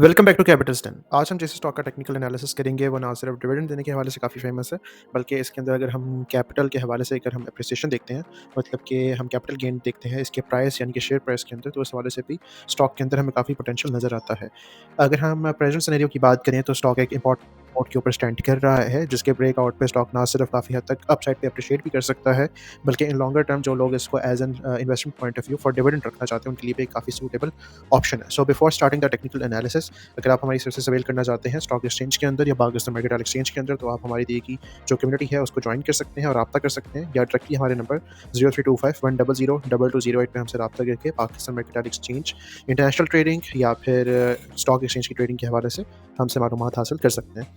Welcome back to Capitals 10। आज हम जिस स्टॉक का टेक्निकल एनालिसिस करेंगे वो ना सिर्फ डिविडेंड देने के हवाले से काफ़ी फेमस है, बल्कि इसके अंदर अगर हम कैपिटल के हवाले से अगर हम एप्रिसिएशन देखते हैं, मतलब कि हम कैपिटल गेन देखते हैं इसके प्राइस यानी कि शेयर प्राइस के अंदर, तो उस हवाले से भी स्टॉक के अंदर हमें काफ़ी पोटेंशियल नज़र आता है। अगर हम प्रेजेंट सिनेरियो की बात करें तो स्टॉक एक इंपॉर्टेंट नोट के ऊपर स्टैंड कर रहा है, जिसके ब्रेकआउट पे स्टॉक ना सिर्फ काफ़ी हद तक अपसाइड पे अप्रिशिएट भी कर सकता है, बल्कि इन लॉन्गर टर्म जो लोग इसको as an investment point of view for dividend रखना चाहते हैं, उनके लिए भी एक काफ़ी सूटेबल ऑप्शन है। So before starting the technical analysis, अगर आप हमारी सर्विसेज अवेल करना चाहते हैं स्टॉक एक्सचेंज के अंदर या पाकिस्तान मर्केंटाइल एक्सचेंज के अंदर, तो आप हमारी दी की जो कम्युनिटी है उसको ज्वाइन कर सकते हैं और रब्ता कर सकते हैं, या डायरेक्टली हमारे नंबर 0325 100 2208 पे हमसे रब्ता करके Pakistan mercantile exchange, international trading या फिर स्टॉक एक्सचेंज की ट्रेडिंग के हवाले से हमसे मालूमात हासिल कर सकते हैं।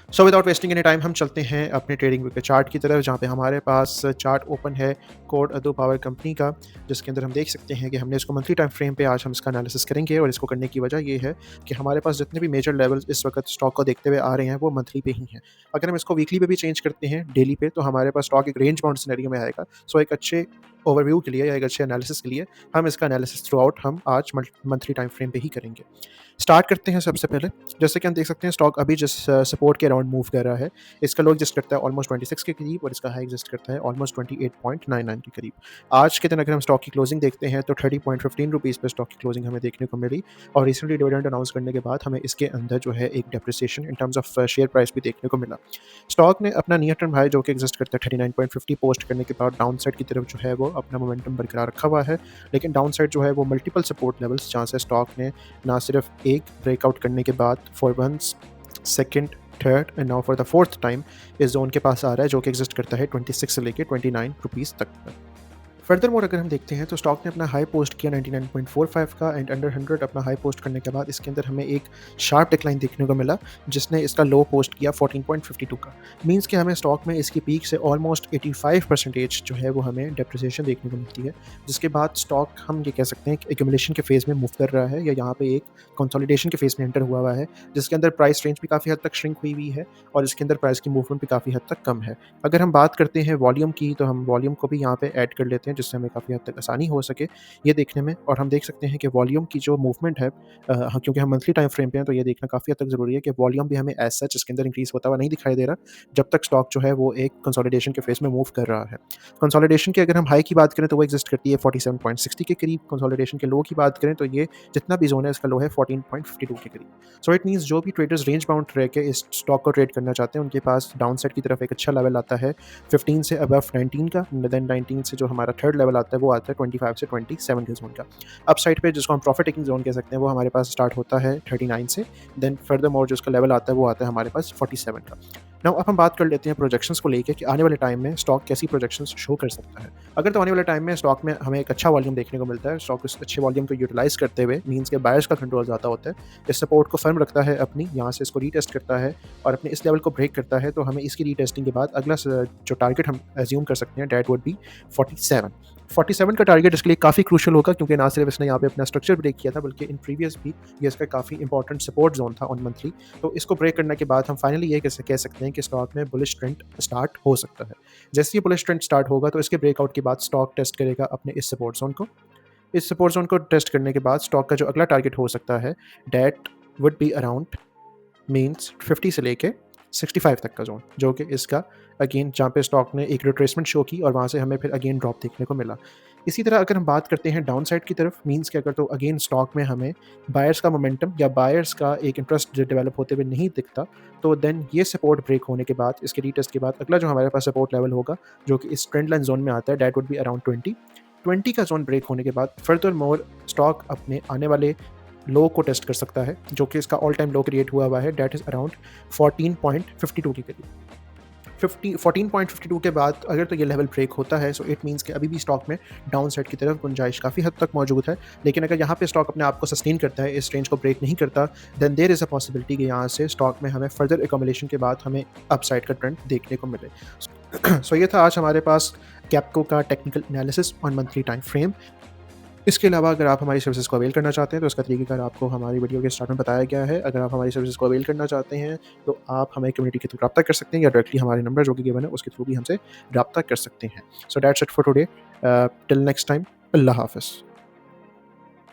So without wasting any time हम चलते हैं अपने ट्रेडिंग के चार्ट की तरफ, जहाँ पे हमारे पास चार्ट ओपन है कोड अदू पावर कंपनी का, जिसके अंदर हम देख सकते हैं कि हमने इसको मंथली टाइम फ्रेम पे आज हम इसका एनालिसिस करेंगे। और इसको करने की वजह ये है कि हमारे पास जितने भी मेजर लेवल्स इस वक्त स्टॉक को देखते हुए आ रहे हैं वो मंथली पे ही हैं। अगर हम इसको वीकली पे भी चेंज करते हैं डेली पे, तो हमारे पास स्टॉक एक रेंज बाउंड सिनेरियो में आएगा। सो एक अच्छे ओवरव्यू के लिए या एक अच्छे एनालिसिस के लिए हम इसका एनालिसिस थ्रू आउट हम आज मंथली टाइम फ्रेम पे ही करेंगे। स्टार्ट करते हैं सबसे पहले। जैसे कि हम देख सकते हैं स्टॉक अभी जिस सपोर्ट के अराउंड मूव कर रहा है, इसका लो एग्जिस्ट करता है ऑलमोस्ट 26 के करीब और इसका हाई एग्जिस्ट करता है ऑलमोस्ट 28.99 के करीब। आज के दिन अगर हम स्टॉक की क्लोजिंग देखते हैं तो 30.15 रुपीज़ पे स्टॉक की क्लोजिंग हमें देखने को मिली। और रिसेंटली डिविडेंड अनाउंस करने के बाद हमें इसके अंदर जो है एक depreciation in terms of share price भी देखने को मिला। स्टॉक ने अपना नियर टर्म हाई जो कि एग्जिस्ट करता है 39.50 पोस्ट करने के बाद डाउन साइड की तरफ जो है वो अपना मोमेंटम बरकरार रखा हुआ है, लेकिन डाउन साइड जो है वो मल्टीपल सपोर्ट लेवल्स, जहाँ से स्टॉक ने ना सिर्फ एक ब्रेकआउट करने के बाद for once, second, third and now for the fourth time इस जोन के पास आ रहा है, जो कि एग्जिस्ट करता है 26 से लेके 29 रुपीज़ तक का। फर्दर मोर अगर हम देखते हैं तो स्टॉक ने अपना हाई पोस्ट किया 99.45 का एंड अंडर 100 अपना हाई पोस्ट करने के बाद इसके अंदर हमें एक शार्प डिक्लाइन देखने को मिला, जिसने इसका लो पोस्ट किया 14.52 का। मींस कि हमें स्टॉक में इसकी पीक से ऑलमोस्ट 85% जो है वो हमें डेप्रिसिएशन देखने को मिलती है, जिसके बाद स्टॉक हम ये कह सकते हैं कि एक्यूमुलेशन के फेज़ में मूव कर रहा है या यहाँ पे एक कंसोलिडेशन के फेज़ में एंटर हुआ है, जिसके अंदर प्राइस रेंज भी काफ़ी हद तक श्रिंक हुई हुई है और इसके अंदर प्राइस की मूवमेंट भी काफ़ी हद तक कम है। अगर हम बात करते हैं वॉल्यूम की, तो हम वॉल्यूम को भी यहाँ पे ऐड कर लेते हैं, जिससे हमें काफ़ी हद तक आसानी हो सके ये देखने में। और हम देख सकते हैं कि वॉल्यूम की जो मूवमेंट है, क्योंकि हम मंथली टाइम फ्रेम पे हैं, तो ये देखना काफ़ी हद तक ज़रूरी है कि वॉल्यूम भी हमें एज सच इसके अंदर इंक्रीज़ होता हुआ नहीं दिखाई दे रहा, जब तक स्टॉक जो है वो एक कंसोलिडेशन के फेज़ में मूव कर रहा है। कंसोलिडेशन की अगर हम हाई की बात करें तो वो एग्जिस्ट करती है 47.60 के करीब। कंसोलिडेशन के लो की बात करें तो ये जितना भी जोन है इसका लो है 14.52 के करीब। सो इट मीन्स जो भी ट्रेडर्स रेंज बाउंड रह के इस स्टॉक को ट्रेड करना चाहते हैं, उनके पास डाउन साइड की तरफ एक अच्छा लेवल आता है 15 से अबव 19 का, देन 19 से जो हमारा थर्ड लेवल आता है वो आता है 25 से 27 के जोन का। अप साइड पे जिसको हम प्रॉफिट टेकिंग जोन कह सकते हैं वो हमारे पास स्टार्ट होता है 39 से, देन फर्दर मोर जो उसका लेवल आता है वो आता है हमारे पास 47 का। नाउ अब हम बात कर लेते हैं प्रोजेक्शंस को लेके कि आने वाले टाइम में स्टॉक कैसी प्रोजेक्शंस शो कर सकता है। अगर तो आने वाले टाइम में स्टॉक में हमें एक अच्छा वॉल्यूम देखने को मिलता है, स्टॉक इस अच्छे वॉल्यूम को यूटिलाइज करते हुए मीन्स के बायर्स का कंट्रोल ज़्यादा होता है, इस सपोर्ट को फर्म रखता है अपनी, यहाँ से इसको रीटेस्ट करता है और अपने इस लेवल को ब्रेक करता है, तो हमें इसकी रीटेस्टिंग के बाद अगला जो टारगेट हम एज्यूम कर सकते हैं डेट वुड बी 47। 47 का टारगेट इसके लिए काफ़ी क्रूशियल होगा, क्योंकि ना सिर्फ इसने यहाँ पे अपना स्ट्रक्चर ब्रेक किया था, बल्कि इन प्रीवियस भी ये इसका काफ़ी इंपॉर्टेंट सपोर्ट जोन था ऑन मंथली। तो इसको ब्रेक करने के बाद हम फाइनली ये कह सकते हैं कि स्टॉक में बुलिश ट्रेंड स्टार्ट हो सकता है। जैसे ही बुलिश ट्रेंड स्टार्ट होगा तो इसके ब्रेकआउट के बाद स्टॉक टेस्ट करेगा अपने इस सपोर्ट जोन को। इस सपोर्ट जोन को टेस्ट करने के बाद स्टॉक का जो अगला टारगेट हो सकता है that would be around means 50 से लेके 65 तक का जोन, जो कि इसका अगेन जहाँ पे स्टॉक ने एक रिट्रेसमेंट शो की और वहाँ से हमें फिर अगेन ड्रॉप देखने को मिला। इसी तरह अगर हम बात करते हैं डाउन साइड की तरफ, मीन्स कि अगर तो अगेन स्टॉक में हमें बायर्स का मोमेंटम या बायर्स का एक इंटरेस्ट डेवलप होते हुए नहीं दिखता, तो देन ये सपोर्ट ब्रेक होने के बाद, इसके रीटेस्ट के बाद अगला जो हमारे पास सपोर्ट लेवल होगा जो कि इस ट्रेंड लाइन जोन में आता है, डेट वुड बी अराउंड 20 का जोन ब्रेक होने के बाद फर्दर मोर स्टॉक अपने आने वाले लो को टेस्ट कर सकता है, जो कि इसका ऑल टाइम लो क्रिएट हुआ है, डेट इज़ अराउंड 14.52 के करीब। 14.52 के बाद अगर तो ये लेवल ब्रेक होता है, सो इट मीन्स कि अभी भी स्टॉक में डाउन साइड की तरफ गुंजाइश काफ़ी हद तक मौजूद है। लेकिन अगर यहाँ पे स्टॉक अपने आप को सस्टेन करता है, इस रेंज को ब्रेक नहीं करता, then there is a possibility कि यहाँ से स्टॉक में हमें फर्दर एकमुलेशन के बाद हमें अपसाइड का ट्रेंड देखने को मिले। सो ये था आज हमारे पास कैप्को का technical analysis on monthly time frame. इसके अलावा अगर आप हमारी सर्विसेज को अवेल करना चाहते हैं तो उसका तरीक़ेकार आपको हमारी वीडियो के स्टार्ट में बताया गया है। अगर आप हमारी सर्विसेज को अवेल करना चाहते हैं तो आप हमें कम्युनिटी के थ्रू रब्ता कर सकते हैं या डायरेक्टली हमारे नंबर जो कि गिवन है उसके थ्रू भी हमसे रब्ता कर सकते हैं। So that's it for today, till next time, अल्लाह हाफ़िज़।